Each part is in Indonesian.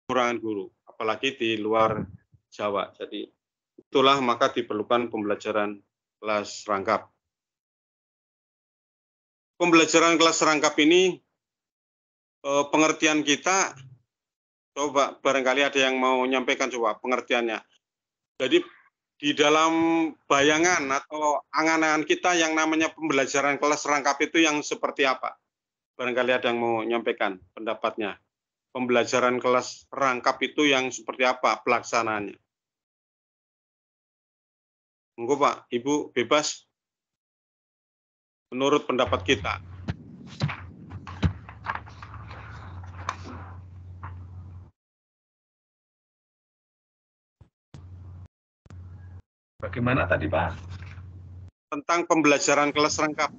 kekurangan guru, apalagi di luar Jawa. Jadi itulah maka diperlukan pembelajaran kelas rangkap. Pembelajaran kelas rangkap ini pengertian kita, coba barangkali ada yang mau menyampaikan coba pengertiannya. Jadi di dalam bayangan atau angan-angan kita yang namanya pembelajaran kelas rangkap itu yang seperti apa? Barangkali ada yang mau menyampaikan pendapatnya. Pembelajaran kelas rangkap itu yang seperti apa pelaksanaannya? Monggo Pak, Ibu bebas menurut pendapat kita. Bagaimana tadi Pak? Tentang pembelajaran kelas rangkap.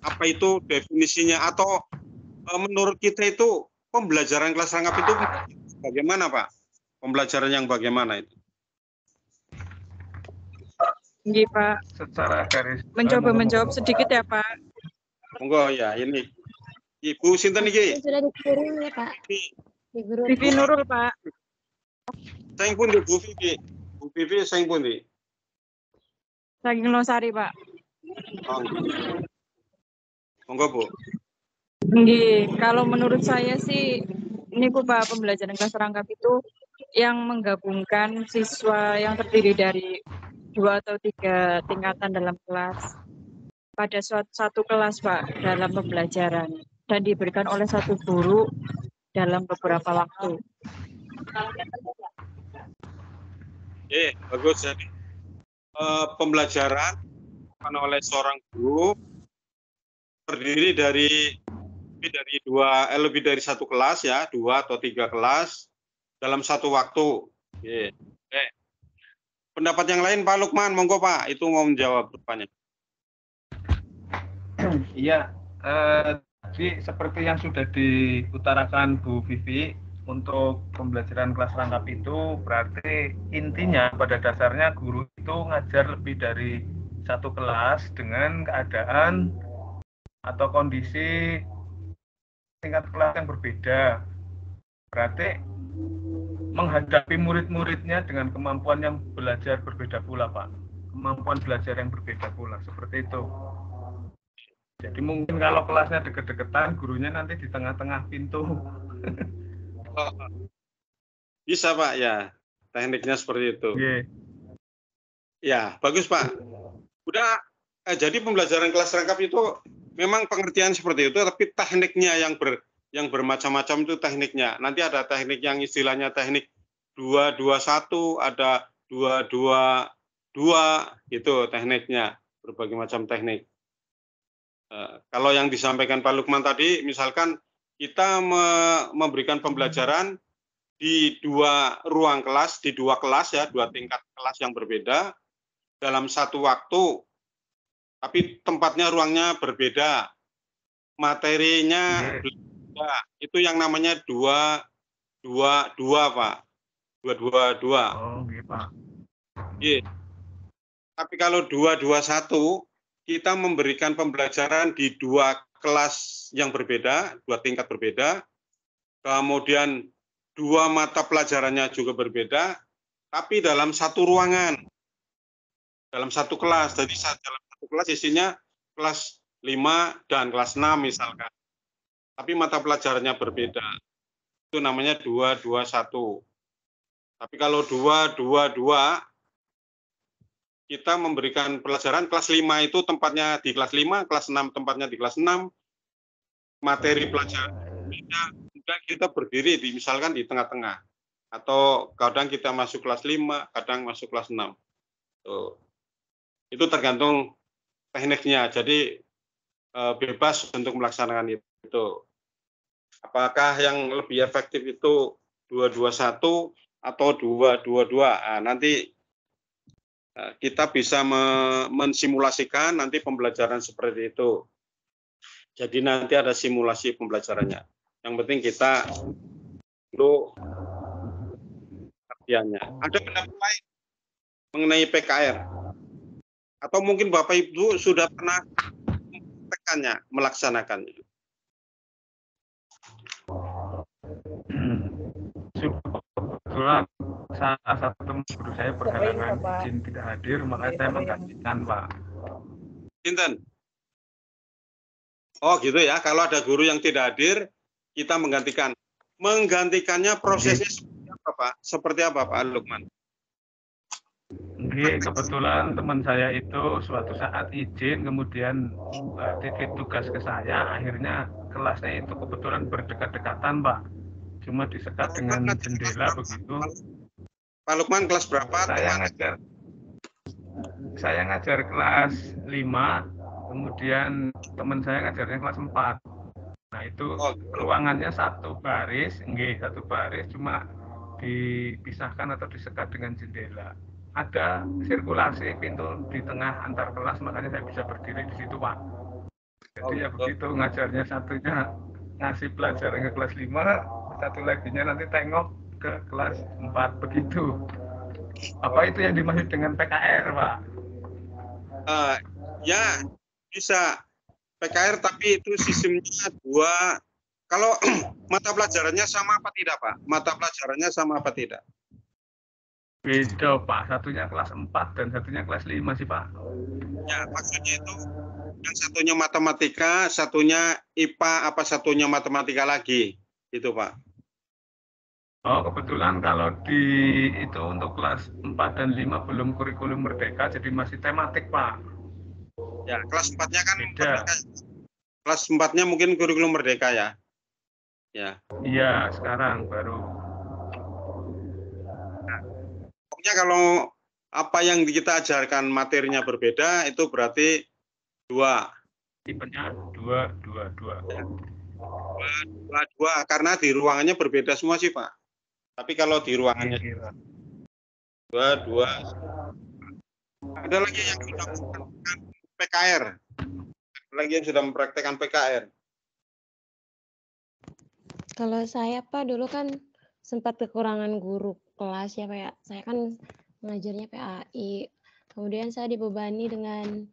Apa itu definisinya atau menurut kita itu pembelajaran kelas rangkap itu bagaimana Pak? Pembelajaran yang bagaimana itu? Iya Pak. Secara garis. Mencoba menjawab sedikit ya Pak. Monggo ya ini. Ibu sinten iki? Sudah dikirim ya Pak. Di grup. Vivi Nurul Pak. Saing pundi Bu Vivi? Bu Vivi saing pundi? Saking Losari Pak. Oh. Monggo Bu. Nggih, kalau menurut saya sih ini Pak pembelajaran kelas rangkap itu yang menggabungkan siswa yang terdiri dari 2 atau 3 tingkatan dalam kelas pada satu kelas Pak dalam pembelajaran dan diberikan oleh satu guru dalam beberapa waktu. Bagus. Jadi pembelajaran oleh seorang guru terdiri dari lebih dari satu kelas ya, 2 atau 3 kelas dalam satu waktu. Pendapat yang lain Pak Lukman, monggo Pak, itu mau menjawab pertanyaan. Iya, jadi seperti yang sudah diutarakan Bu Vivi, untuk pembelajaran kelas rangkap itu berarti intinya pada dasarnya guru itu ngajar lebih dari satu kelas dengan keadaan atau kondisi tingkat kelas yang berbeda. Berarti menghadapi murid-muridnya dengan kemampuan yang belajar berbeda pula, Pak. Kemampuan belajar yang berbeda pula, seperti itu. Jadi mungkin kalau kelasnya deket-deketan, gurunya nanti di tengah-tengah pintu. Bisa, Pak, ya. Tekniknya seperti itu. Yeah. Ya, bagus, Pak. Udah, jadi pembelajaran kelas rangkap itu memang pengertian seperti itu, tapi tekniknya yang bermacam-macam itu tekniknya. Nanti ada teknik yang istilahnya teknik 2-2-1, ada 2-2-2, gitu tekniknya, berbagai macam teknik. Kalau yang disampaikan Pak Lukman tadi, misalkan kita memberikan pembelajaran di 2 ruang kelas, di 2 kelas ya, 2 tingkat kelas yang berbeda, dalam satu waktu, tapi tempatnya, ruangnya berbeda, materinya berbeda. Itu yang namanya 2-2-2, Pak. 2-2-2. Oh, gitu, Pak. Iya. Tapi kalau 2-2-1, kita memberikan pembelajaran di 2 kelas yang berbeda, 2 tingkat berbeda, kemudian 2 mata pelajarannya juga berbeda, tapi dalam satu ruangan, dalam satu kelas. Jadi dalam satu kelas isinya kelas 5 dan kelas 6 misalkan. Tapi mata pelajarannya berbeda. Itu namanya 2-2-1. Tapi kalau 2-2-2, kita memberikan pelajaran kelas 5 itu tempatnya di kelas 5, kelas 6 tempatnya di kelas 6, materi pelajaran berbeda, kita berdiri misalkan di tengah-tengah. Atau kadang kita masuk kelas 5, kadang masuk kelas 6. Tuh. Itu tergantung tekniknya, jadi bebas untuk melaksanakan itu. Apakah yang lebih efektif itu 2-2-1 atau 2-2-2? Nah, nanti kita bisa mensimulasikan nanti pembelajaran seperti itu. Jadi nanti ada simulasi pembelajarannya. Yang penting kita dulu artiannya. Ada pendapat lain mengenai PKR? Atau mungkin Bapak Ibu sudah pernah melaksanakannya? kebetulan salah satu teman guru saya berhalangan izin tidak hadir, makanya saya menggantikan, Pak. Sinten? Oh gitu ya, kalau ada guru yang tidak hadir, kita menggantikan. Menggantikannya prosesnya seperti apa, Pak? Seperti apa, Pak Lukman? Kebetulan teman saya itu suatu saat izin, kemudian titip tugas ke saya, akhirnya kelasnya itu kebetulan berdekat-dekatan, Pak. Cuma disekat dengan jendela begitu. Pak Lukman kelas berapa? Saya ngajar kelas 5, kemudian teman saya ngajarnya kelas 4. Nah itu ruangannya satu baris, cuma dipisahkan atau disekat dengan jendela. Ada sirkulasi pintu di tengah antar kelas, makanya saya bisa berdiri di situ, Pak. Jadi ya begitu, ngajarnya satunya ngasih pelajaran ke kelas 5, satu laginya nanti tengok ke kelas 4 begitu. Apa itu yang dimaksud dengan PKR, Pak? Ya bisa PKR, tapi itu sistemnya 2. Kalau mata pelajarannya sama apa tidak, Pak? Mata pelajarannya sama apa tidak? Beda, Pak. Satunya kelas 4 dan satunya kelas 5 sih, Pak. Ya, maksudnya itu yang satunya matematika, satunya IPA, apa satunya matematika lagi? Itu, Pak. Oh, kebetulan kalau itu untuk kelas 4 dan 5 belum kurikulum merdeka, jadi masih tematik, Pak. Ya, kelas 4-nya kan beda. Merdeka. Kelas 4-nya mungkin kurikulum merdeka ya. Ya. Iya, sekarang baru. Nah, pokoknya kalau apa yang kita ajarkan materinya berbeda, itu berarti 2. Tipenya 2. Ya. 2, karena di ruangannya berbeda semua sih, Pak. Tapi kalau di ruangannya 2. Ada lagi yang sudah mempraktekkan PKR. Ada lagi yang sudah mempraktekkan PKR. Kalau saya Pak dulu kan sempat kekurangan guru kelas ya Pak ya. Saya kan mengajarnya PAI. Kemudian saya dibebani dengan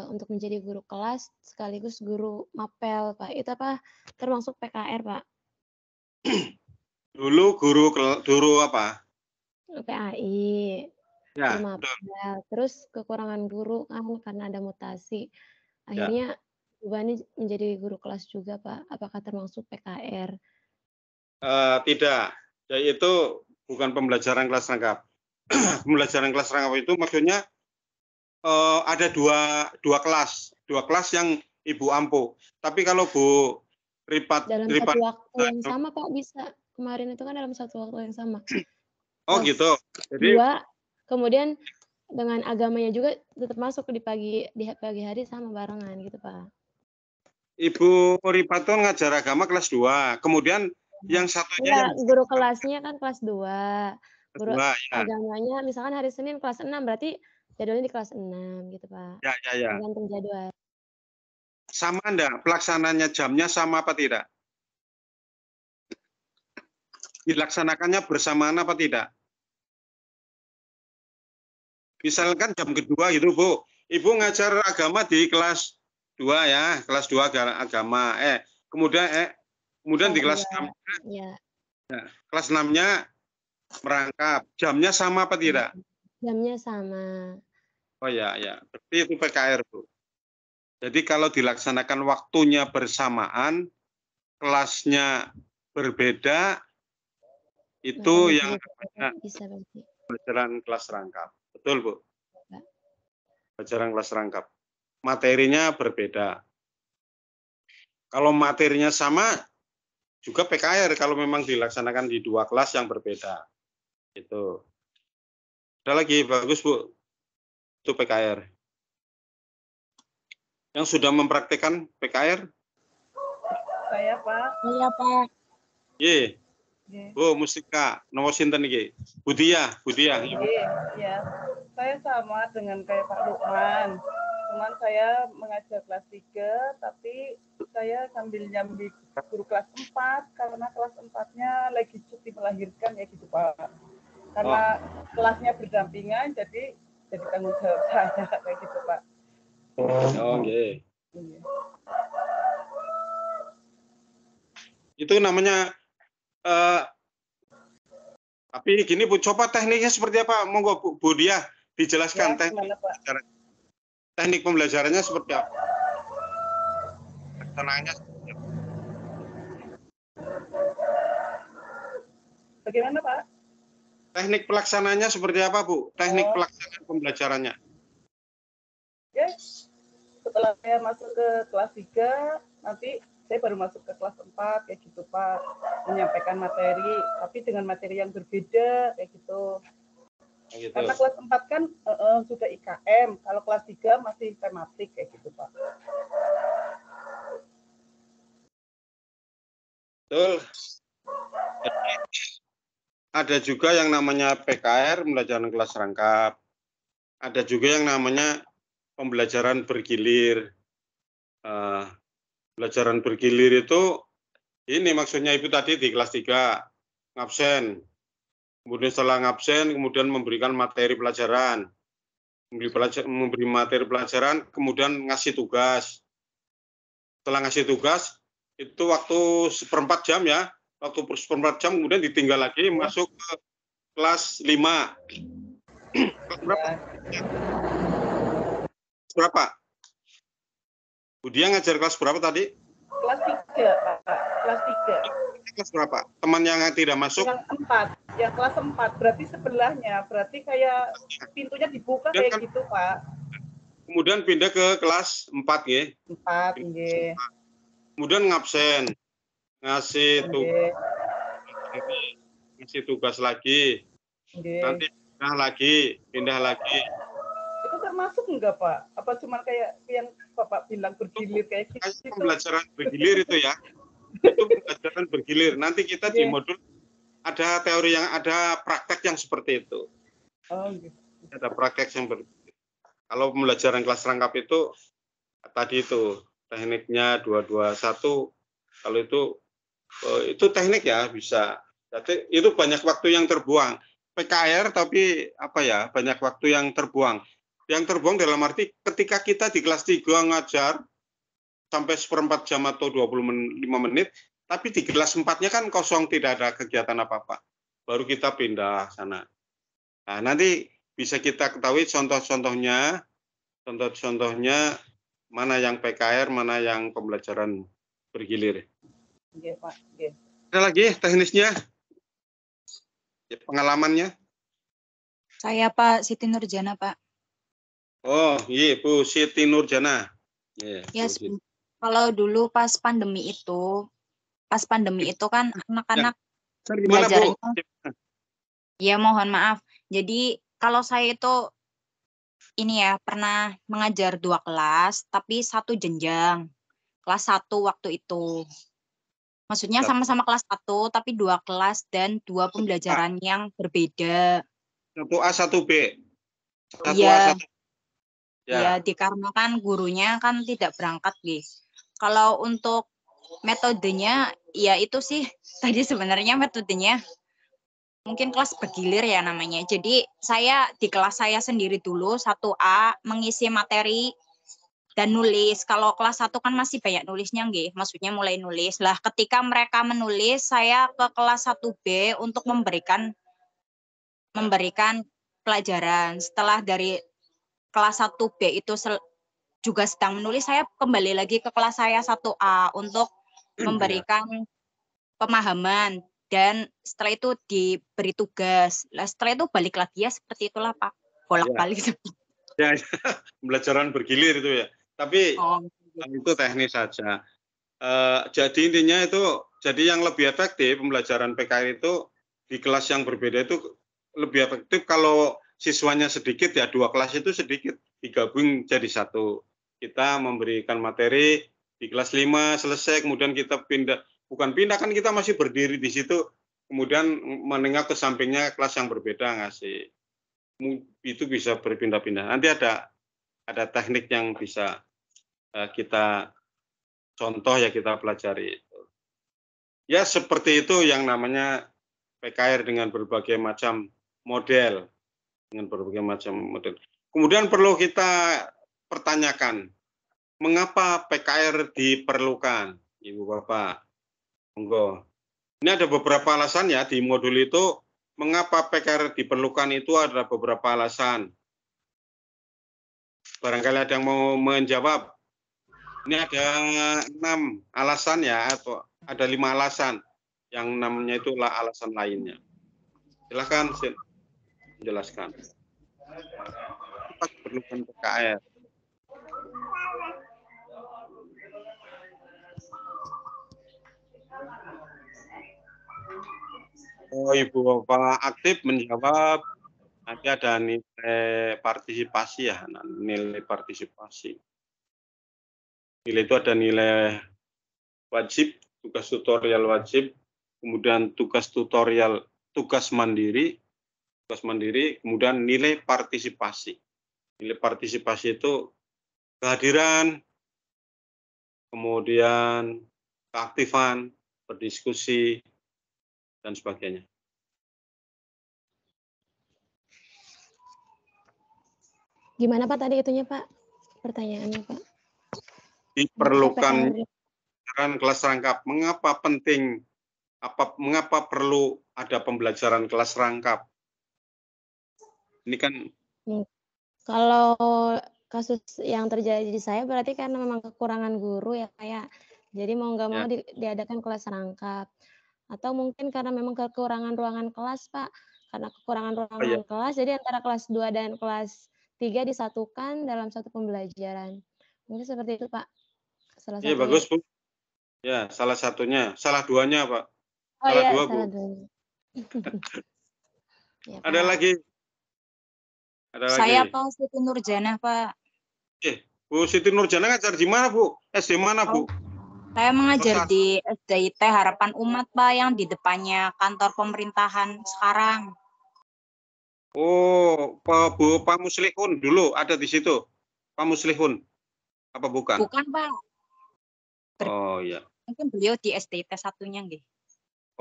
untuk menjadi guru kelas sekaligus guru mapel Pak. Itu apa termasuk PKR Pak? Dulu guru apa? PAI. Ya, guru mapel. Terus kekurangan guru kan karena ada mutasi. Akhirnya dibebani menjadi guru kelas juga Pak. Apakah termasuk PKR? Tidak. Yaitu bukan pembelajaran kelas rangkap. Pembelajaran kelas rangkap itu maksudnya ada dua kelas yang Ibu ampuh. Tapi kalau Bu Ripat dalam satu waktu yang sama Pak bisa. Kemarin itu kan dalam satu waktu yang sama. Oh gitu. Jadi 2, kemudian dengan agamanya juga tetap masuk di pagi hari sama barengan gitu Pak. Ibu Ripat tuh ngajar agama kelas 2. Kemudian yang satunya yang guru kelasnya kan kelas 2. Guru ya. agamanya misalkan hari Senin kelas 6, berarti jadwalnya di kelas 6 gitu Pak. Ya. Tergantung jadwal. Sama enggak? Pelaksananya jamnya sama apa tidak? Dilaksanakannya bersamaan apa tidak? Misalkan jam kedua gitu, Bu. Ibu ngajar agama di kelas 2 ya, kelas 2 agama. Kemudian di kelas 6. Ya. Kelas 6-nya merangkap. Jamnya sama apa tidak? Jamnya sama. Oh ya. Berarti itu PKR, Bu. Jadi kalau dilaksanakan waktunya bersamaan, kelasnya berbeda, itu yang namanya pelajaran kelas rangkap. Betul, Bu? Pelajaran kelas rangkap. Materinya berbeda. Kalau materinya sama, juga PKR kalau memang dilaksanakan di 2 kelas yang berbeda. Itu. Ada lagi, bagus, Bu. Itu PKR. Yang sudah mempraktekkan PKR? Saya, Pak. Ye. Bu, Mustika, nomor sinten iki? Budia. Iya. Saya sama dengan kayak Pak Lukman. Cuman saya mengajar kelas 3, tapi saya sambil nyambi guru kelas 4 karena kelas 4-nya lagi cuti melahirkan ya gitu, Pak. Karena kelasnya berdampingan, jadi tanggung jawab saya kayak gitu, Pak. Oh, nggih. Itu namanya Tapi gini Bu, coba tekniknya seperti apa? Monggo Bu Dia dijelaskan Ya, gimana Pak? teknik pembelajarannya seperti apa? Pelaksanaannya seperti apa? Bagaimana Pak? Teknik pelaksananya seperti apa Bu? Teknik pelaksanaan pembelajarannya. Ya, setelah saya masuk ke kelas 3, nanti saya baru masuk ke kelas 4 kayak gitu Pak, menyampaikan materi tapi dengan materi yang berbeda kayak gitu. Gitu. Karena kelas 4 kan sudah IKM, kalau kelas 3 masih tematik kayak gitu Pak. Betul. Jadi, ada juga yang namanya PKR, pembelajaran kelas rangkap. Ada juga yang namanya pembelajaran bergilir. Pembelajaran bergilir itu, ini maksudnya Ibu tadi di kelas 3, ngabsen. Kemudian setelah ngabsen, kemudian memberikan materi pelajaran. Memberi materi pelajaran, kemudian ngasih tugas. Setelah ngasih tugas, itu waktu 1/4 jam ya. Waktu 1/4 jam, kemudian ditinggal lagi masuk ke kelas 5. Kelas berapa? Berapa? Bu Dia ngajar kelas berapa tadi? Kelas 3 Pak, kelas 3. Kelas berapa? Teman yang tidak masuk? Yang 4, yang kelas 4, berarti sebelahnya, berarti kayak pintunya dibuka Dan kayak kan, gitu Pak. Kemudian pindah ke kelas 4 ya. 4, nggih. Kemudian ngabsen, ngasih tugas lagi, nanti pindah lagi. Itu termasuk enggak Pak? Apa cuma kayak yang Bapak bilang bergilir kayak gitu? Pembelajaran bergilir itu ya. Itu pembelajaran bergilir. Nanti kita di modul ada teori yang ada praktek yang seperti itu. Oh, gitu. Ada praktek yang bergilir. Kalau pembelajaran kelas rangkap itu tadi itu tekniknya 221. Kalau itu teknik ya bisa. Jadi itu banyak waktu yang terbuang. PKR tapi apa ya, banyak waktu yang terbuang. Yang terbuang dalam arti ketika kita di kelas 3 ngajar sampai 1/4 jam atau 25 menit, tapi di kelas 4-nya kan kosong, tidak ada kegiatan apa-apa. Baru kita pindah sana. Nah, nanti bisa kita ketahui contoh-contohnya mana yang PKR, mana yang pembelajaran bergilir. Oke, Pak. Oke. Ada lagi teknisnya? Pengalamannya? Saya Pak Siti Nurjana, Pak. Oh, iya Bu Siti Nurjana. Ya, kalau dulu pas pandemi itu kan anak-anak belajarnya. Ya, mohon maaf. Jadi kalau saya itu ini ya pernah mengajar 2 kelas, tapi 1 jenjang. Kelas 1 waktu itu. Maksudnya sama-sama kelas 1, tapi 2 kelas dan 2 pembelajaran yang berbeda. 1A, 1B. Iya. Ya, dikarenakan gurunya kan tidak berangkat, guys. Kalau untuk metodenya, ya itu sih tadi sebenarnya metodenya mungkin kelas bergilir ya namanya. Jadi saya di kelas saya sendiri dulu 1A mengisi materi dan nulis. Kalau kelas 1 kan masih banyak nulisnya, nggih. Maksudnya mulai nulis. Lah ketika mereka menulis, saya ke kelas 1B untuk memberikan pelajaran. Setelah dari kelas 1B itu juga sedang menulis, saya kembali lagi ke kelas saya 1A untuk memberikan pemahaman. Dan setelah itu diberi tugas. Setelah itu balik lagi ya seperti itulah Pak. Bolak-balik. Ya, pembelajaran bergilir itu ya. Tapi itu teknis saja. Jadi intinya itu, jadi yang lebih efektif pembelajaran PKR itu di kelas yang berbeda itu lebih efektif kalau siswanya sedikit ya, 2 kelas itu sedikit, digabung jadi 1. Kita memberikan materi di kelas 5 selesai, kemudian kita bukan pindah kan kita masih berdiri di situ, kemudian menengah ke sampingnya kelas yang berbeda ngasih. Itu bisa berpindah-pindah. Nanti ada teknik yang bisa kita contoh ya kita pelajari. Ya seperti itu yang namanya PKR dengan berbagai macam model. Kemudian perlu kita pertanyakan, mengapa PKR diperlukan, Ibu Bapak? Monggo. Ini ada beberapa alasan ya di modul itu mengapa PKR diperlukan itu ada beberapa alasan. Barangkali ada yang mau menjawab. Ini ada 6 alasan ya, atau ada 5 alasan. Yang 6-nya itulah alasan lainnya. Silakan menjelaskan. Apa diperlukan PKR? Oh, Ibu Bapak aktif menjawab. Nanti ada nilai partisipasi ya, nilai partisipasi. Nilai itu ada nilai wajib, tugas tutorial wajib, kemudian tugas tutorial, tugas mandiri, kemudian nilai partisipasi. Nilai partisipasi itu kehadiran, kemudian keaktifan, berdiskusi, dan sebagainya. Gimana Pak tadi itunya Pak? Pertanyaannya Pak. Diperlukan kelas rangkap. Mengapa penting? Mengapa perlu ada pembelajaran kelas rangkap? Ini kan. Kalau kasus yang terjadi di saya berarti karena memang kekurangan guru ya kayak. Jadi mau nggak mau diadakan kelas rangkap. Atau mungkin karena memang kekurangan ruangan kelas Pak. Karena kekurangan ruangan kelas, jadi antara kelas 2 dan kelas 3 disatukan dalam satu pembelajaran. Mungkin seperti itu Pak. Salah satunya. Iya bagus Bu. Ya salah satunya. Salah duanya Pak. Oh salah iya, dua salah Bu. duanya. Ya, Ada Pak. lagi? Saya Pak Siti Nurjana Pak. Bu Siti Nurjana ngajar di mana Bu? SD mana Bu? Saya mengajar di SDIT Harapan Umat Pak, yang di depannya kantor pemerintahan sekarang. Oh, Pak Muslihun dulu ada di situ. Pak Muslihun. Apa bukan? Bukan Pak. Oh iya. Mungkin beliau di SDIT satunya nggih.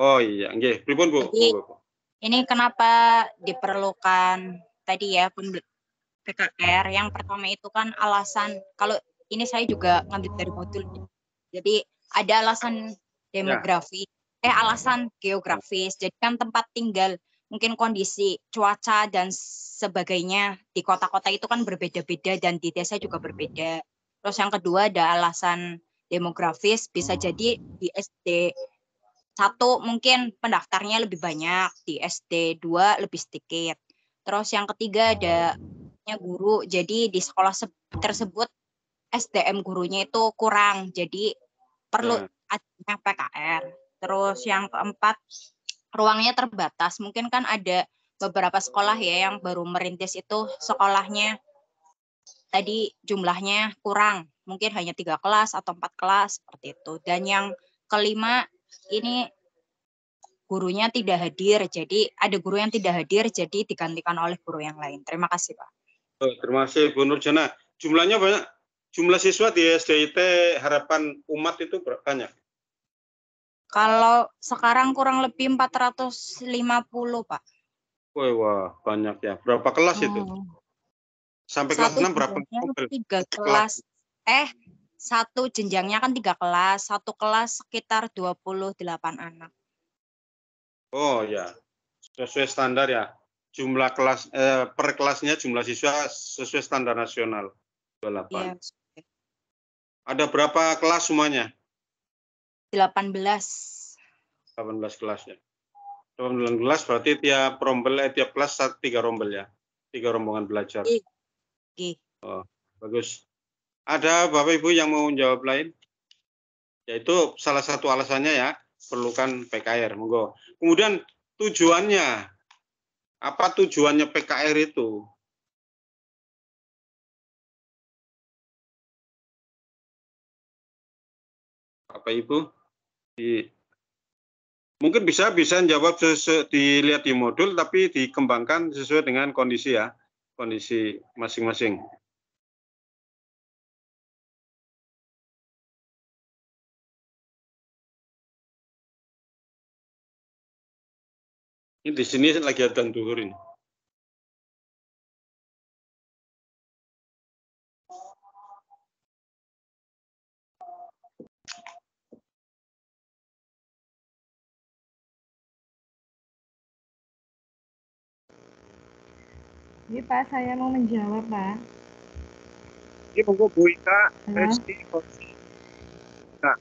Oh iya, nggih. Pripun Bu? Jadi, ini kenapa diperlukan tadi ya PKR. Yang pertama itu kan alasan, kalau ini saya juga ngambil dari modul. Jadi ada alasan demografi, alasan geografis. Jadi kan tempat tinggal, mungkin kondisi cuaca dan sebagainya di kota-kota itu kan berbeda-beda dan di desa juga berbeda. Terus yang kedua ada alasan demografis, bisa jadi di SD 1 mungkin pendaftarnya lebih banyak, di SD 2 lebih sedikit. Terus yang ketiga ada guru, jadi di sekolah tersebut SDM gurunya itu kurang, jadi perlu adanya PKR. Terus yang keempat, ruangnya terbatas. Mungkin kan ada beberapa sekolah ya yang baru merintis itu sekolahnya tadi jumlahnya kurang. Mungkin hanya 3 kelas atau 4 kelas seperti itu. Dan yang kelima, ini gurunya tidak hadir. Jadi ada guru yang tidak hadir, jadi digantikan oleh guru yang lain. Terima kasih Pak. Terima kasih Bu Nurjana. Jumlahnya banyak. Jumlah siswa di SDIT Harapan Umat itu banyak? Kalau sekarang kurang lebih 450 Pak. Wah, banyak ya. Berapa kelas itu? Sampai kelas 6 berapa? 3 kelas. Satu jenjangnya kan 3 kelas. Satu kelas sekitar 28 anak. Oh ya, sesuai standar ya. Jumlah kelas per kelasnya jumlah siswa sesuai standar nasional 28. Ya. Ada berapa kelas semuanya? 18. 18 kelas ya. 18 kelas berarti tiap kelas 3 rombel ya. 3 rombongan belajar. Oh, bagus. Ada Bapak Ibu yang mau jawab lain? Yaitu salah satu alasannya ya, perlukan PKR. Monggo. Kemudian tujuannya. Apa tujuannya PKR itu? Bapak Ibu, mungkin bisa jawab dilihat di modul, tapi dikembangkan sesuai dengan kondisi ya, kondisi masing-masing. Ini di sini lagi ada duhur ini. Ini Pak, saya mau menjawab Pak. Ini monggo Bu Ika, Halo. Nah,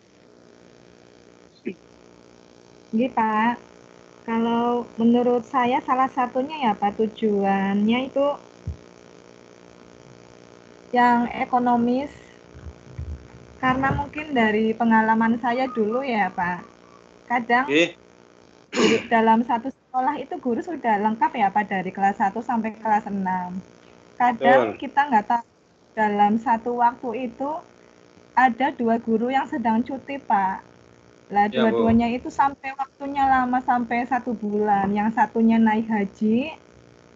Ini Pak, kalau menurut saya salah satunya ya Pak, tujuannya itu yang ekonomis, karena mungkin dari pengalaman saya dulu ya Pak, kadang guru dalam satu sekolah itu guru sudah lengkap ya Pak, dari kelas 1 sampai kelas 6. Kadang kita nggak tahu dalam satu waktu itu ada 2 guru yang sedang cuti Pak. Lah Ya, Bu. dua-duanya itu sampai waktunya lama, sampai 1 bulan. Yang satunya naik haji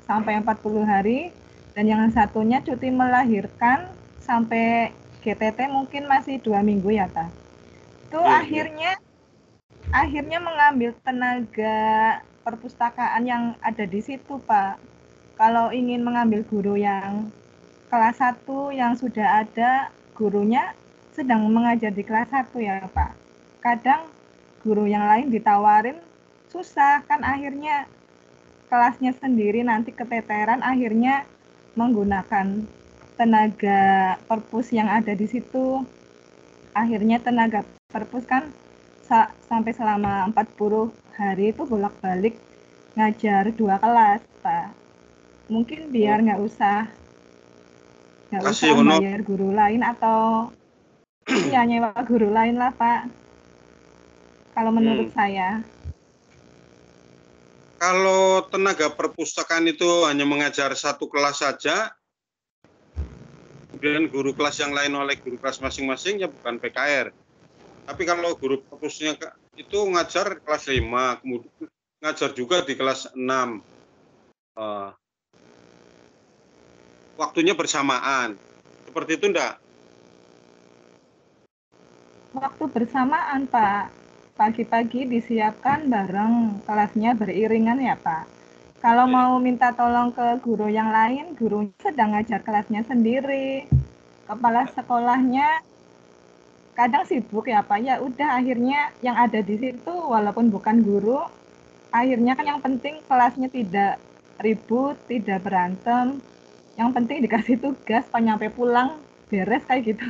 sampai 40 hari, dan yang satunya cuti melahirkan sampai GTT mungkin masih 2 minggu ya Pak. Itu akhirnya mengambil tenaga perpustakaan yang ada di situ Pak. Kalau ingin mengambil guru yang kelas 1 yang sudah ada gurunya sedang mengajar di kelas 1 ya Pak. Kadang guru yang lain ditawarin susah, kan akhirnya kelasnya sendiri nanti keteteran, akhirnya menggunakan tenaga perpus yang ada di situ. Akhirnya tenaga perpus kan sampai selama 40 hari itu bolak-balik ngajar 2 kelas Pak. Mungkin biar nggak usah bayar guru lain atau ya nyewa guru lain lah Pak, kalau menurut saya. Kalau tenaga perpustakaan itu hanya mengajar satu kelas saja, kemudian guru kelas yang lain oleh guru kelas masing-masing, ya bukan PKR. Tapi kalau guru perpusnya itu ngajar kelas 5, kemudian ngajar juga di kelas 6. Waktunya bersamaan. Seperti itu enggak? Waktu bersamaan Pak. Pagi-pagi disiapkan bareng, kelasnya beriringan ya Pak. Kalau mau minta tolong ke guru yang lain, gurunya sedang ngajar kelasnya sendiri. Kepala sekolahnya kadang sibuk ya Pak. Ya udah, akhirnya yang ada di situ walaupun bukan guru, akhirnya kan yang penting kelasnya tidak ribut, tidak berantem. Yang penting dikasih tugas, nyampe pulang beres kayak gitu.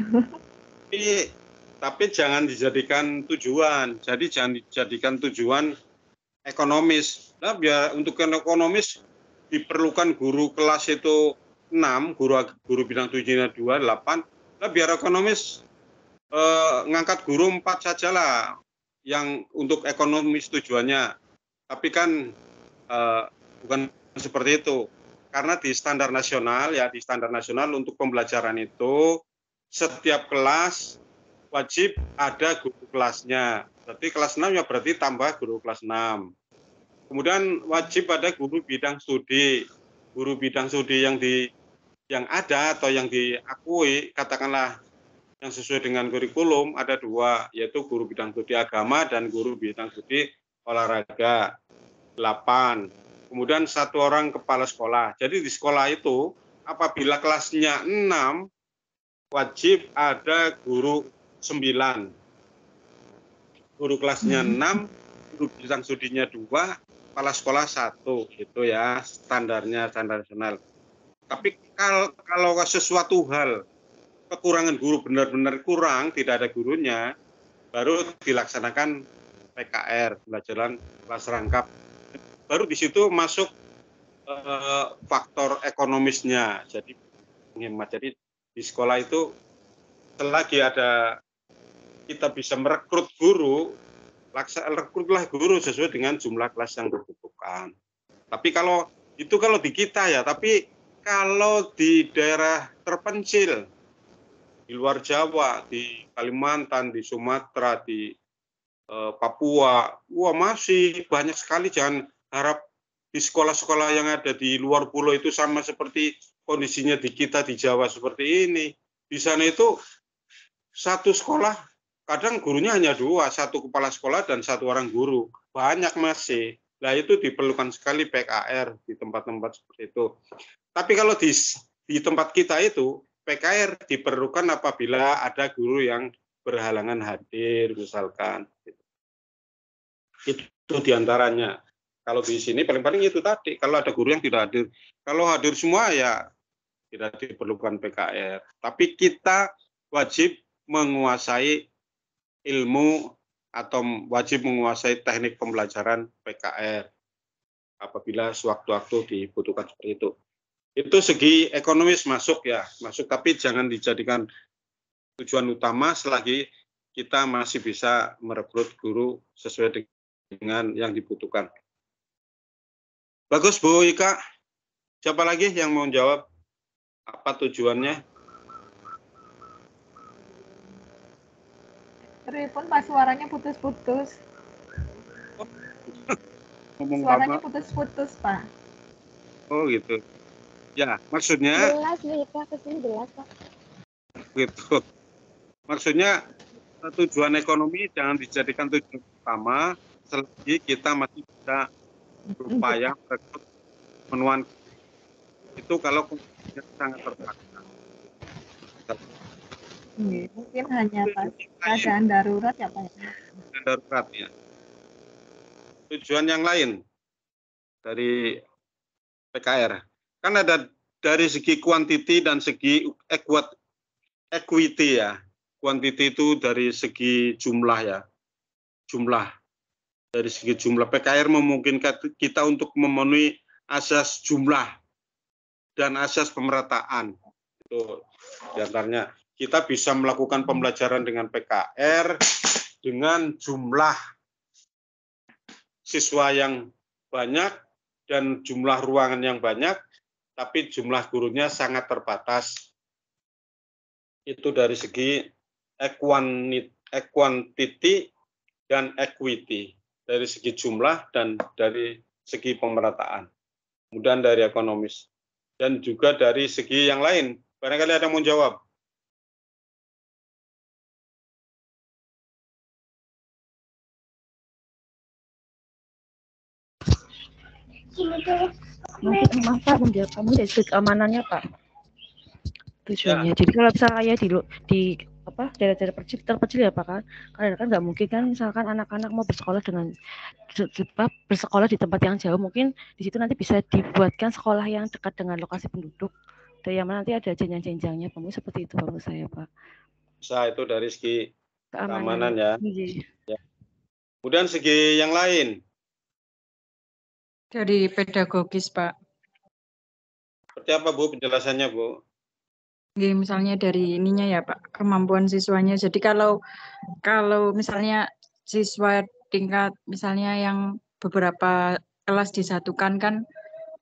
Tapi jangan dijadikan tujuan. Jadi jangan dijadikan tujuan ekonomis. Nah, biar untuk ekonomis diperlukan guru kelas itu 6, guru bidang studinya 2, 8. Nah, biar ekonomis ngangkat guru 4 sajalah yang untuk ekonomis tujuannya. Tapi kan bukan seperti itu. Karena di standar nasional untuk pembelajaran itu setiap kelas wajib ada guru kelasnya. Berarti kelas 6 ya berarti tambah guru kelas 6. Kemudian wajib ada guru bidang studi. Guru bidang studi yang ada atau yang diakui, katakanlah yang sesuai dengan kurikulum ada 2, yaitu guru bidang studi agama dan guru bidang studi olahraga. 8. Kemudian 1 orang kepala sekolah. Jadi di sekolah itu apabila kelasnya 6, wajib ada guru 9. Guru kelasnya 6, guru bidang studinya 2, kepala sekolah 1, gitu ya, standarnya, standar nasional. Tapi kalau sesuatu hal kekurangan guru benar-benar kurang, tidak ada gurunya, baru dilaksanakan PKR, pembelajaran kelas rangkap. Baru di situ masuk faktor ekonomisnya. Jadi menghemat. Jadi di sekolah itu selagi ada kita bisa merekrut guru, rekrutlah guru sesuai dengan jumlah kelas yang dibutuhkan. Tapi kalau di kita ya, tapi kalau di daerah terpencil, di luar Jawa, di Kalimantan, di Sumatera, di Papua, masih banyak sekali. Jangan harap di sekolah-sekolah yang ada di luar pulau itu sama seperti kondisinya di kita di Jawa seperti ini. Di sana itu satu sekolah, kadang gurunya hanya 2, 1 kepala sekolah dan 1 orang guru. Banyak masih. Nah itu diperlukan sekali PKR di tempat-tempat seperti itu. Tapi kalau di tempat kita itu, PKR diperlukan apabila ada guru yang berhalangan hadir misalkan. Itu diantaranya. Kalau di sini paling-paling itu tadi, kalau ada guru yang tidak hadir. Kalau hadir semua ya tidak diperlukan PKR. Tapi kita wajib menguasai ilmu atau wajib menguasai teknik pembelajaran PKR apabila sewaktu-waktu dibutuhkan seperti itu. Itu segi ekonomis masuk ya, masuk, tapi jangan dijadikan tujuan utama selagi kita masih bisa merekrut guru sesuai dengan yang dibutuhkan. Bagus Bu Ika. Siapa lagi yang mau jawab? Apa tujuannya? Telepon Pak, suaranya putus-putus. Suaranya putus-putus Pak. Oh gitu. Ya, maksudnya. Jelas Bu Ika, kesini jelas Pak. Gitu. Maksudnya tujuan ekonomi jangan dijadikan tujuan utama selagi kita masih bisa berupaya merekrut pemenuhan itu kalau sangat terbatas. Mungkin hanya pas keadaan darurat ya Pak. Darurat ya. Tujuan yang lain dari PKR kan ada dari segi kuantiti dan segi equity ya. Kuantiti itu dari segi jumlah ya. Jumlah. Dari segi jumlah PKR memungkinkan kita untuk memenuhi asas jumlah dan asas pemerataan. Itu diantaranya kita bisa melakukan pembelajaran dengan PKR dengan jumlah siswa yang banyak dan jumlah ruangan yang banyak, tapi jumlah gurunya sangat terbatas. Itu dari segi equantity dan equity. Dari segi jumlah dan dari segi pemerataan. Kemudian dari ekonomis. Dan juga dari segi yang lain. Barangkali ada yang mau jawab. Maksudnya apa menjawab kamu dari segi keamanannya Pak? Tujuannya. Ya. Jadi kalau misalnya di apa daerah-daerah terpencil ya Pak kan, karena kan nggak mungkin kan misalkan anak-anak mau bersekolah bersekolah di tempat yang jauh, mungkin di situ nanti bisa dibuatkan sekolah yang dekat dengan lokasi penduduk, dari yang mana nanti ada jenjang-jenjangnya, seperti itu menurut saya Pak. Bisa itu dari segi keamanan ya. Ya. Kemudian segi yang lain. Dari pedagogis Pak. Seperti apa Bu penjelasannya Bu? Misalnya dari ininya ya Pak, kemampuan siswanya. Jadi kalau misalnya siswa tingkat misalnya yang beberapa kelas disatukan kan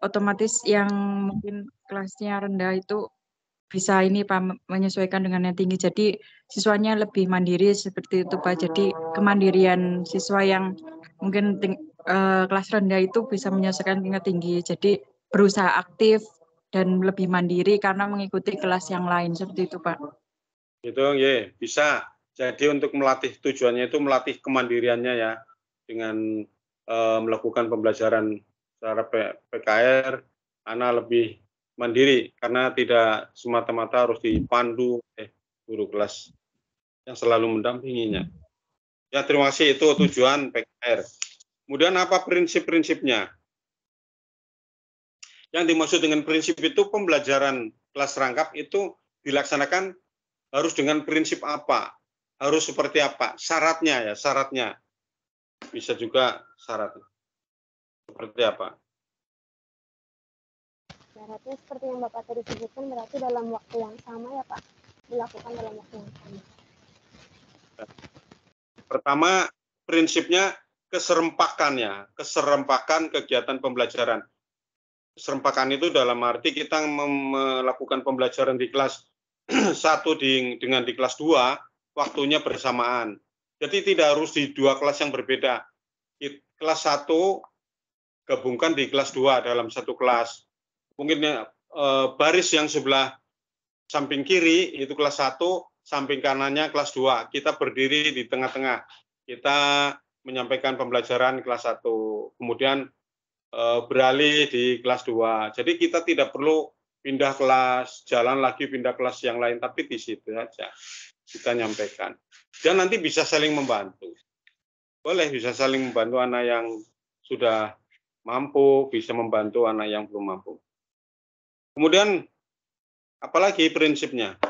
otomatis yang mungkin kelasnya rendah itu bisa ini Pak menyesuaikan dengan yang tinggi. Jadi siswanya lebih mandiri seperti itu Pak. Jadi kemandirian siswa yang mungkin kelas rendah itu bisa menyesuaikan tingkat tinggi. Jadi berusaha aktif dan lebih mandiri karena mengikuti kelas yang lain seperti itu Pak. Itu ya bisa. Jadi untuk melatih tujuannya itu melatih kemandiriannya ya dengan melakukan pembelajaran secara PKR, anak lebih mandiri karena tidak semata-mata harus dipandu guru kelas yang selalu mendampinginya. Ya terima kasih, itu tujuan PKR. Kemudian apa prinsip-prinsipnya? Yang dimaksud dengan prinsip itu pembelajaran kelas rangkap itu dilaksanakan harus dengan prinsip apa? Harus seperti apa? Syaratnya ya, syaratnya. Bisa juga syaratnya. Seperti apa? Syaratnya seperti yang Bapak tadi sebutkan berarti dalam waktu yang sama ya Pak? Dilakukan dalam waktu yang sama. Pertama, prinsipnya keserempakannya, keserempakan kegiatan pembelajaran. Keserempakan itu dalam arti kita melakukan pembelajaran di kelas 1 dengan di kelas 2, waktunya bersamaan. Jadi tidak harus di 2 kelas yang berbeda. Di kelas 1 gabungkan di kelas 2 dalam satu kelas. Mungkin baris yang sebelah samping kiri itu kelas 1, samping kanannya kelas 2. Kita berdiri di tengah-tengah. Kita menyampaikan pembelajaran kelas 1. Kemudian beralih di kelas 2. Jadi kita tidak perlu pindah kelas, jalan lagi pindah kelas yang lain, tapi di situ saja kita nyampaikan. Dan nanti bisa saling membantu. Boleh bisa saling membantu anak yang sudah mampu, bisa membantu anak yang belum mampu. Kemudian, apalagi prinsipnya?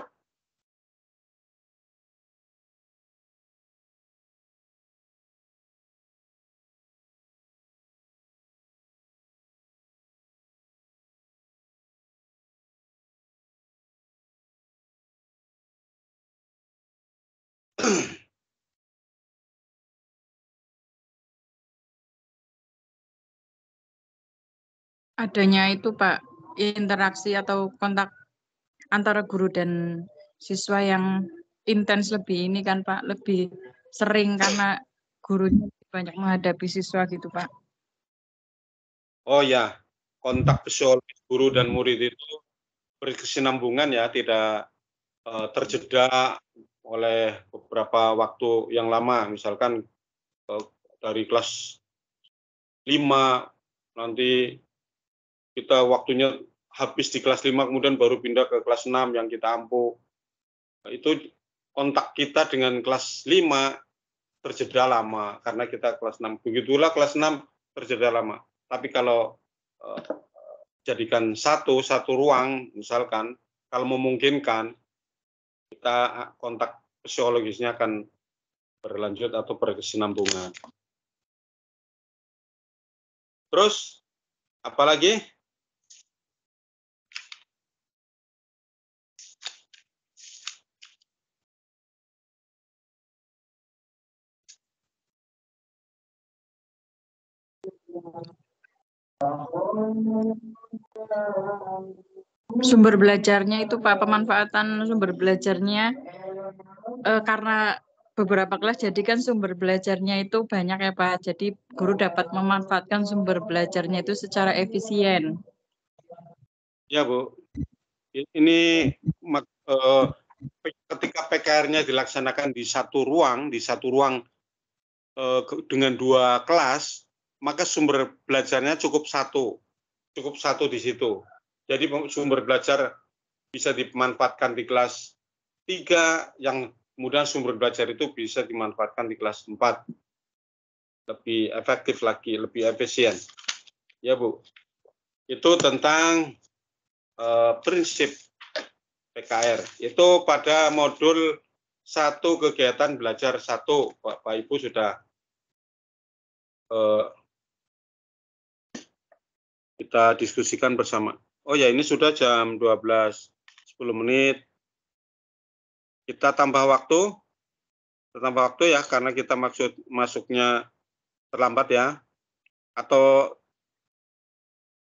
Adanya itu Pak, interaksi atau kontak antara guru dan siswa yang intens lebih ini kan Pak, lebih sering karena gurunya banyak menghadapi siswa gitu Pak. Oh ya, kontak psikologis guru dan murid itu berkesinambungan ya, tidak terjeda oleh beberapa waktu yang lama, misalkan dari kelas 5 nanti kita waktunya habis di kelas 5 kemudian baru pindah ke kelas 6 yang kita ampuh. Itu kontak kita dengan kelas 5 terjeda lama karena kita kelas 6. Begitulah kelas 6 terjeda lama. Tapi kalau jadikan satu ruang, misalkan kalau memungkinkan kita kontak psikologisnya akan berlanjut atau berkesinambungan. Terus apalagi? Sumber belajarnya itu Pak, pemanfaatan sumber belajarnya karena beberapa kelas jadi kan sumber belajarnya itu banyak ya Pak, jadi guru dapat memanfaatkan sumber belajarnya itu secara efisien. Ya Bu, ini ketika PKR-nya dilaksanakan di satu ruang dengan 2 kelas, maka sumber belajarnya cukup satu di situ. Jadi sumber belajar bisa dimanfaatkan di kelas 3, yang kemudian sumber belajar itu bisa dimanfaatkan di kelas 4. Lebih efektif lagi, lebih efisien. Ya Bu, itu tentang prinsip PKR. Itu pada modul 1 kegiatan belajar 1, Bapak Ibu sudah kita diskusikan bersama. Oh ya, ini sudah jam 12.10. Kita tambah waktu ya, karena kita masuknya terlambat ya. Atau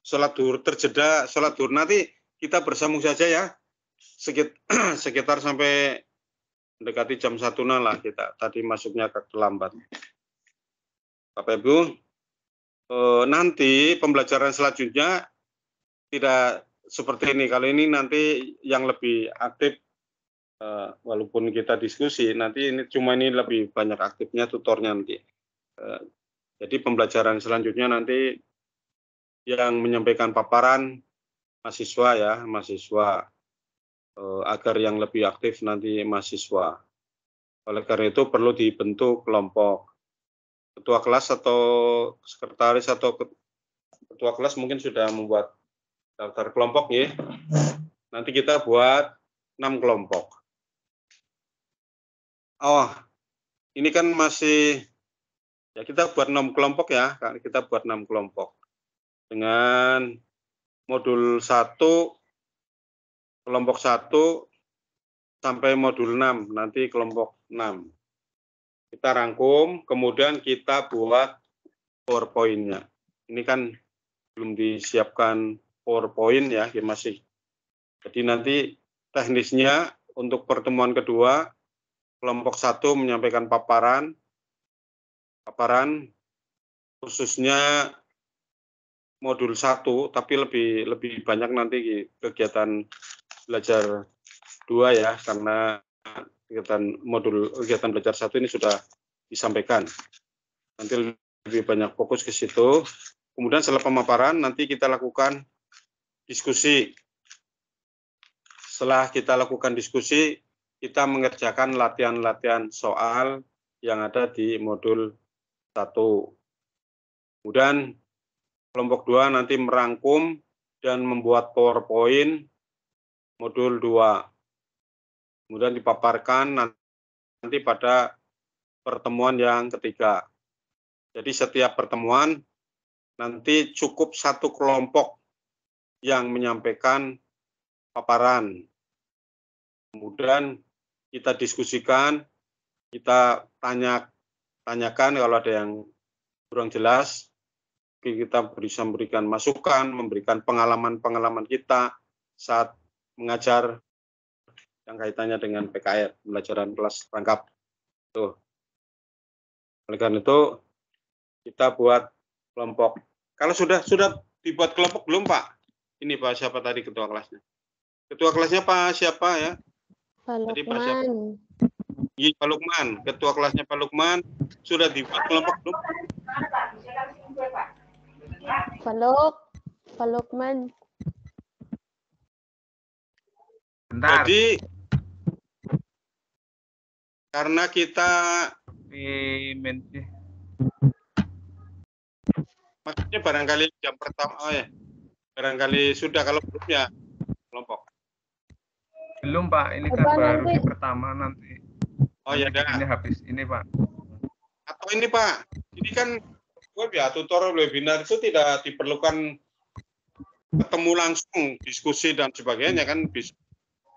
sholat duhur terjeda, sholat duhur nanti kita bersambung saja ya. Sekitar sampai mendekati jam 1 lah kita. Tadi masuknya terlambat. Bapak Ibu, nanti pembelajaran selanjutnya tidak seperti ini. Kalau ini nanti yang lebih aktif, walaupun kita diskusi, nanti ini lebih banyak aktifnya tutornya nanti. Jadi pembelajaran selanjutnya nanti yang menyampaikan paparan mahasiswa agar yang lebih aktif nanti mahasiswa. Oleh karena itu perlu dibentuk kelompok. Ketua kelas atau sekretaris atau ketua kelas mungkin sudah membuat daftar kelompok ya. Nanti kita buat 6 kelompok. Oh, ini kan masih ya, kita buat 6 kelompok ya. Kita buat 6 kelompok. Dengan modul 1 kelompok 1 sampai modul 6, nanti kelompok 6. Kita rangkum, kemudian kita buat PowerPoint-nya. Ini kan belum disiapkan PowerPoint ya, masih. Jadi nanti teknisnya untuk pertemuan kedua, kelompok 1 menyampaikan paparan khususnya modul 1, tapi lebih banyak nanti kegiatan belajar 2 ya, karena kegiatan belajar 1 ini sudah disampaikan. Nanti lebih banyak fokus ke situ. Kemudian setelah pemaparan nanti kita lakukan diskusi. Setelah kita lakukan diskusi, kita mengerjakan latihan-latihan soal yang ada di modul 1. Kemudian Kelompok 2 nanti merangkum dan membuat PowerPoint modul 2. Kemudian dipaparkan nanti pada pertemuan yang ketiga. Jadi setiap pertemuan nanti cukup satu kelompok yang menyampaikan paparan. Kemudian kita diskusikan, kita tanyakan kalau ada yang kurang jelas, kita bisa memberikan masukan, memberikan pengalaman-pengalaman kita saat mengajar yang kaitannya dengan PKR, pembelajaran kelas rangkap. Tuh. Oleh karena itu, kita buat kelompok. Kalau sudah dibuat kelompok belum, Pak? Ini Pak, siapa tadi ketua kelasnya? Ketua kelasnya Pak siapa ya? Pak Tadi Pak siapa? Lukman. Iya, Pak Lukman. Ketua kelasnya Pak Lukman sudah dibuat kelompok belum? Pak Lukman. Bentar. Jadi karena kita maksudnya barangkali jam pertama, barangkali sudah, kalau belum ya kelompok. Belum Pak, ini kan baru di pertama nanti. Oh ya dah. Ini habis ini Pak. Atau ini Pak, ini kan web ya, tutorial webinar itu tidak diperlukan ketemu langsung, diskusi dan sebagainya kan,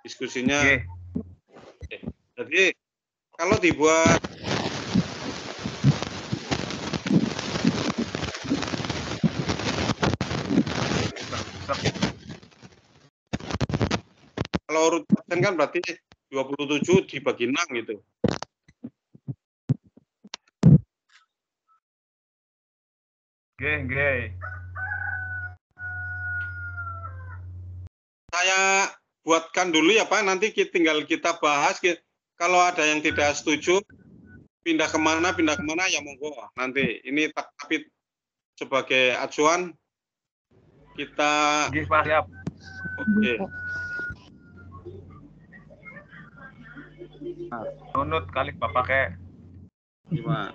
diskusinya. Okay. Jadi kalau dibuat kalau urut persen kan berarti 27 dibagi 6 gitu. Oke. Saya buatkan dulu ya Pak, nanti tinggal kita bahas. Kalau ada yang tidak setuju, pindah kemana ya monggo. Nanti ini tapi sebagai acuan kita. Oke Pak, siap. Oke. Nunut kali Bapak kayak. Gimana?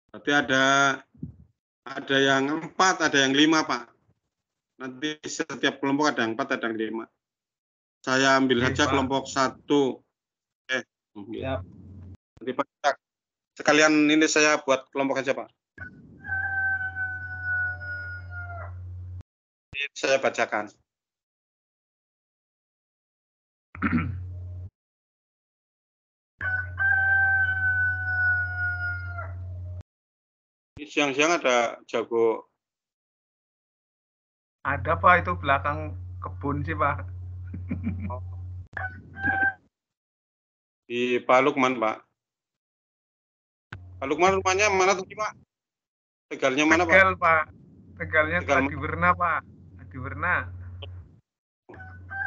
Berarti ada yang 4, ada yang 5 Pak. Nanti setiap kelompok ada yang 4, ada yang 5. Saya ambil saja kelompok 1. Siap. Nanti Pak, sekalian ini saya buat kelompok aja Pak. Ini saya bacakan. Siang-siang ada jago. Ada Pak, itu belakang kebun sih Pak. Di Pak Lukman Pak. Pak Lukman rumahnya mana tadi Pak? Tegalnya mana Pak? Tegal Pak. Tegalnya Adiwerna Pak. Adiwerna.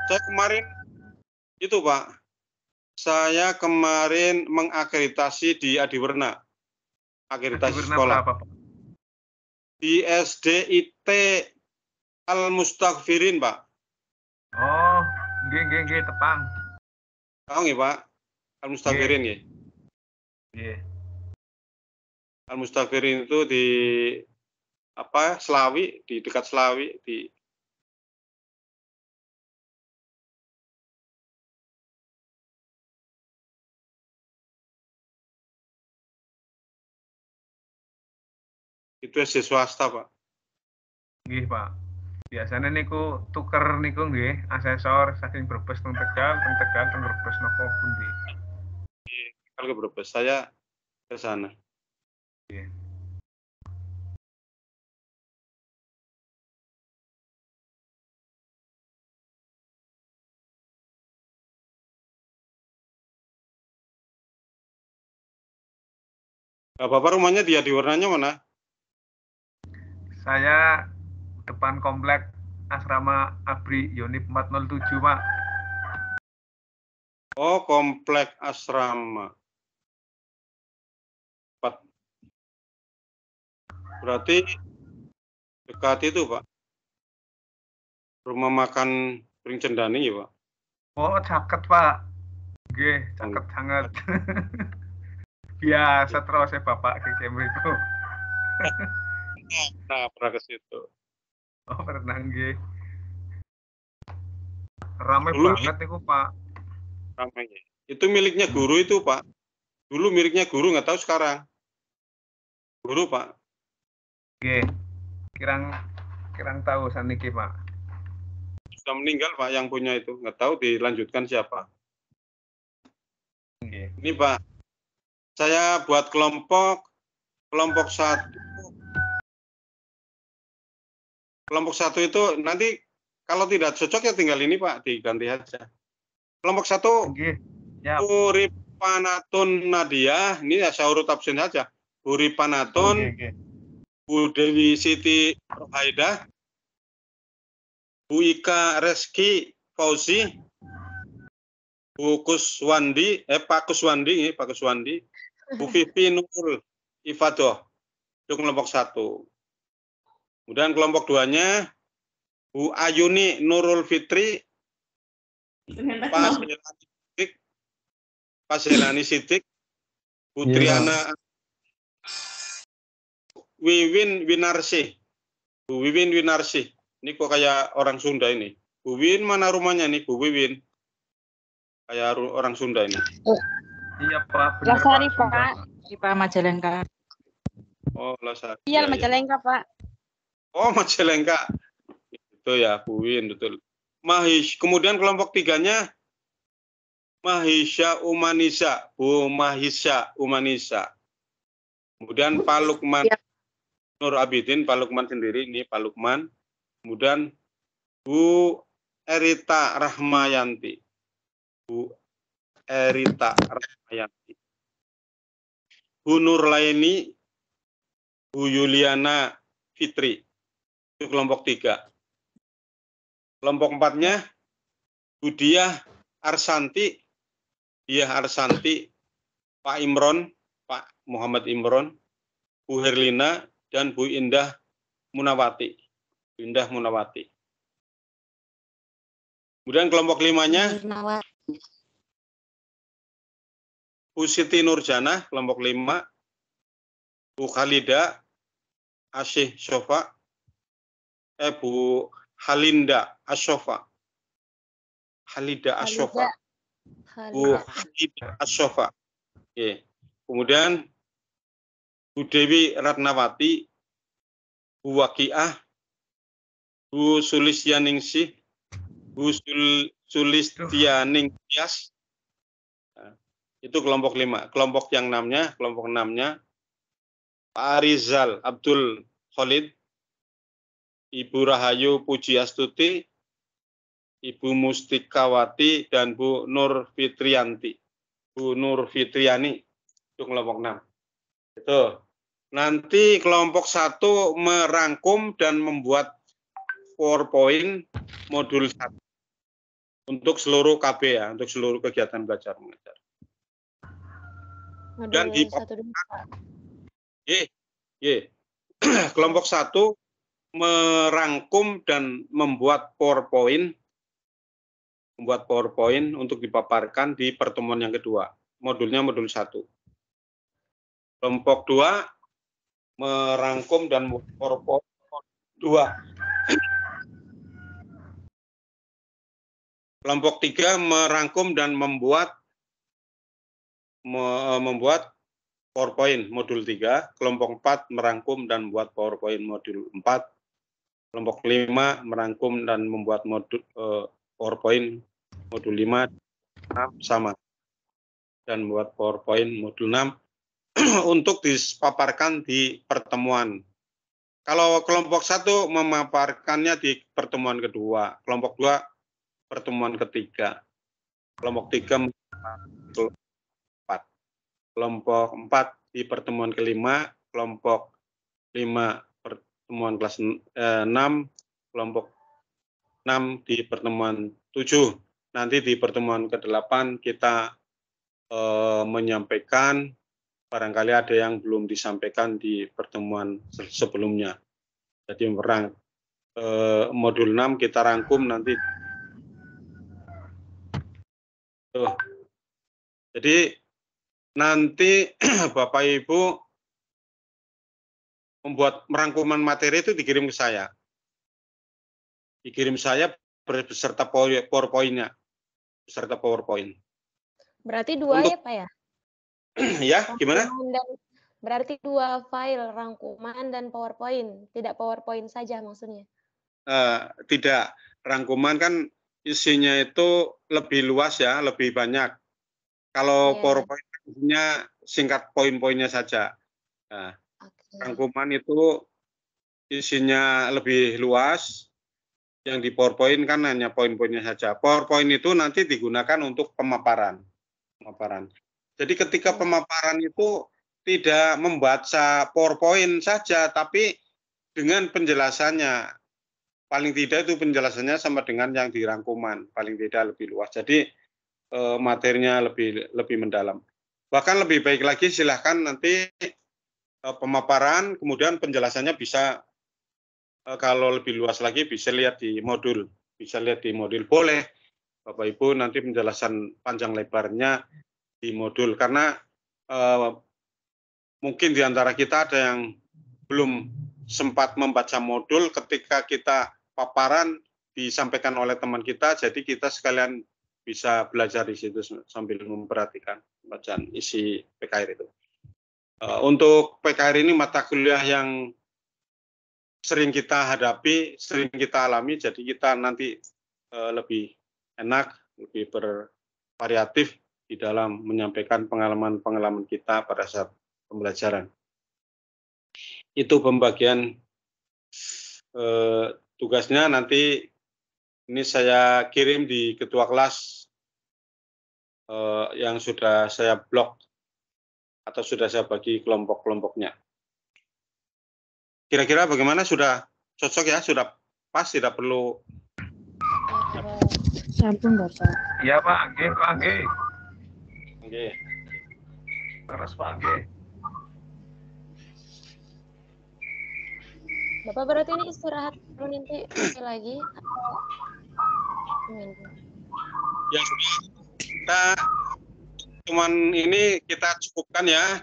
Saya kemarin itu Pak. Saya kemarin mengakreditasi di Adiwerna. Akreditasi sekolah. Berapa, Pak? Di SDIT Al-Mustaghfirin, Pak. Oh, nggih, tepang. Tahu nggih, Pak? Al-Mustaghfirin nggih. Nggih. Al-Mustaghfirin itu di Slawi, di dekat Slawi, di itu SD swasta, Pak. Nggih, Pak. Biasanya niku tuker niku nggih, asesor saking Brebes teng Tegal teng Brebes napa pundi. Kalau ke Brebes saya ke sana. Nggih. Bapak rumahnya di Adiwarnanya mana? Saya depan komplek Asrama Abri Yonif 407, Pak. Oh, komplek Asrama. Berarti dekat itu, Pak. Rumah makan Pring Cendani ya, Pak? Oh, caket, Pak. Oke, cakep sangat. Biasa terus ya Bapak ke mriku. Nah, pernah ke situ. Oh, pernah nggih. Ramai Dulu banget nih Pak. ramainya. Itu miliknya guru itu, Pak. Dulu miliknya guru, nggak tahu sekarang. Guru, Pak. Oke. Kirang tahu saniki, Pak. Sudah meninggal, Pak, yang punya itu. Nggak tahu dilanjutkan siapa. Oke. Ini, Pak. Saya buat kelompok satu. Kelompok satu itu nanti kalau tidak cocok ya tinggal ini, Pak, diganti aja. Kelompok satu, Uripanatun Nadia, ini ya saya urut absen saja. Uripanatun, Bu Dewi Siti Rohaida, Bu Ika Reski Fauzi, Bu Kuswandi, Pak Kuswandi, Bu Vivi Nurul Ifadoh, itu kelompok satu. Kemudian kelompok duanya, Bu Ayuni Nurul Fitri, Pak Selani Sidik, Bu Triana Wiwin Winarsi. Bu Wiwin Winarsi. Ini kok kayak orang Sunda ini. Bu Wiwin mana rumahnya nih, Bu Wiwin? Kayak orang Sunda ini. Iya, Pak. Lasari, Pak. Di Pak Majalengka. Oh, Lasari. Iya, Majalengka, Pak. Oh, Majalengka. Itu ya, Bu Wiwin, betul. Kemudian kelompok tiganya, Mahisya Umanisa. Bu Mahisya Umanisa. Kemudian Pak Lukman Nur Abidin, Pak Lukman sendiri, ini Pak Lukman. Kemudian Bu Erita Rahmayanti. Bu Erita Rahmayanti. Bu Nurlaini, Bu Yuliana Fitri. Itu kelompok 3. Kelompok 4-nya, Bu Diah Arsanti, Pak Imron, Pak Muhammad Imron, Bu Herlina, dan Bu Indah Munawati. Kemudian kelompok 5-nya, Bu Siti Nurjana, kelompok 5, Bu Khalida Asyih Syofa, Bu Halinda Asyofa, Bu Halida Asyofa. Oke. Kemudian Bu Dewi Ratnawati, Bu Wakiah, Bu Sulisyaningsih, Bu Sulistianingsias. Nah, itu kelompok 5. Kelompok 6-nya, Pak Arizal Abdul Khalid, Ibu Rahayu Pujiastuti, Ibu Mustikawati, dan Bu Nur Fitriani. Itu kelompok 6. Itu. Nanti kelompok 1 merangkum dan membuat PowerPoint modul 1 untuk seluruh KB ya, untuk seluruh kegiatan belajar mengajar. Dan di kelompok 1 merangkum dan membuat PowerPoint untuk dipaparkan di pertemuan yang kedua. Modulnya modul 1. Kelompok 2 merangkum dan PowerPoint 2. Kelompok 3 merangkum dan membuat PowerPoint modul 3. Kelompok 4 merangkum dan membuat PowerPoint modul 4. Kelompok 5 merangkum dan membuat PowerPoint modul 5 sama. Dan membuat PowerPoint modul 6 untuk dipaparkan di pertemuan. Kalau kelompok 1 memaparkannya di pertemuan kedua, kelompok 2 pertemuan ketiga, kelompok 3 kelompok 4 di pertemuan kelima, kelompok 5 pertemuan kelas 6, kelompok 6 di pertemuan 7. Nanti di pertemuan ke-8 kita menyampaikan, barangkali ada yang belum disampaikan di pertemuan sebelumnya. Jadi modul 6 kita rangkum nanti. Jadi nanti Bapak Ibu membuat merangkuman materi itu dikirim ke saya. Dikirim saya beserta PowerPoint-nya. Beserta PowerPoint. Berarti dua ya, Pak ya? Ya, gimana? Berarti 2 file, rangkuman dan PowerPoint. Tidak PowerPoint saja maksudnya? Tidak. Rangkuman kan isinya itu lebih luas ya, lebih banyak. Kalau PowerPoint isinya singkat poin-poinnya saja. Nah, rangkuman itu isinya lebih luas. Yang di PowerPoint kan hanya poin-poinnya saja. PowerPoint itu nanti digunakan untuk pemaparan. Jadi ketika pemaparan itu tidak membaca PowerPoint saja, tapi dengan penjelasannya. Paling tidak itu penjelasannya sama dengan yang di rangkuman. Paling tidak lebih luas. Jadi materinya lebih mendalam. Bahkan lebih baik lagi silahkan nanti pemaparan, kemudian penjelasannya bisa kalau lebih luas lagi bisa lihat di modul. Boleh Bapak Ibu nanti penjelasan panjang lebarnya di modul. Karena mungkin di antara kita ada yang belum sempat membaca modul ketika kita paparan disampaikan oleh teman kita, jadi kita sekalian bisa belajar di situ sambil memperhatikan bacaan isi PKR itu. Untuk PKR ini mata kuliah yang sering kita hadapi, sering kita alami, jadi kita nanti lebih enak, lebih bervariatif di dalam menyampaikan pengalaman-pengalaman kita pada saat pembelajaran. Itu pembagian tugasnya nanti ini saya kirim di ketua kelas yang sudah saya blok atau sudah saya bagi kelompok-kelompoknya. Kira-kira bagaimana? Sudah cocok ya? Sudah pas? Tidak perlu? Sampun, Bapak. Iya, Pak. Oke. Terus, Pak. Bapak berarti ini istirahat dulu nanti lagi? Ya, sudah. Kita cuman ini kita cukupkan ya.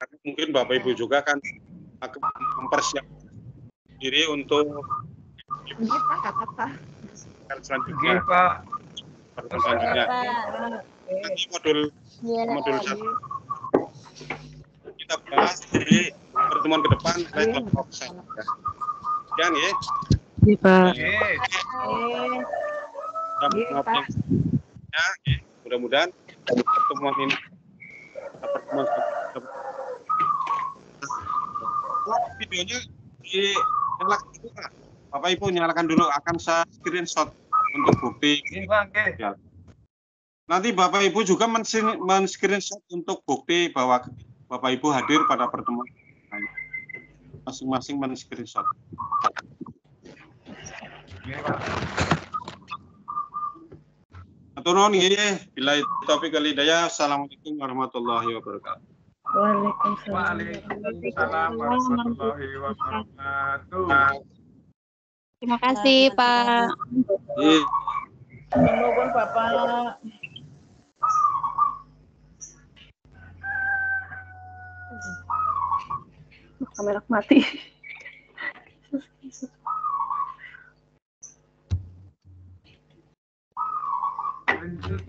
Karena mungkin Bapak Ibu juga kan akan mempersiapkan diri untuk selanjutnya. Nanti modul 1 kita bahas di pertemuan ke depan oleh kelompok saya. Sekian ya. Iya, Pak. Mudah-mudahan pertemuan ini videonya dinyalakan dulu, Pak. Bapak Ibu nyalakan dulu, akan saya screenshot untuk bukti. Ya. Nanti Bapak Ibu juga men-screenshot untuk bukti bahwa Bapak Ibu hadir pada pertemuan. Masing-masing men-screenshot. Atur nuhun nggih, billahi taufiq wal hidayah. Assalamualaikum warahmatullahi wabarakatuh. Waalaikumsalam warahmatullahi wabarakatuh. Terima kasih, Pak. Mohon Bapak. Kamera mati. Lanjut,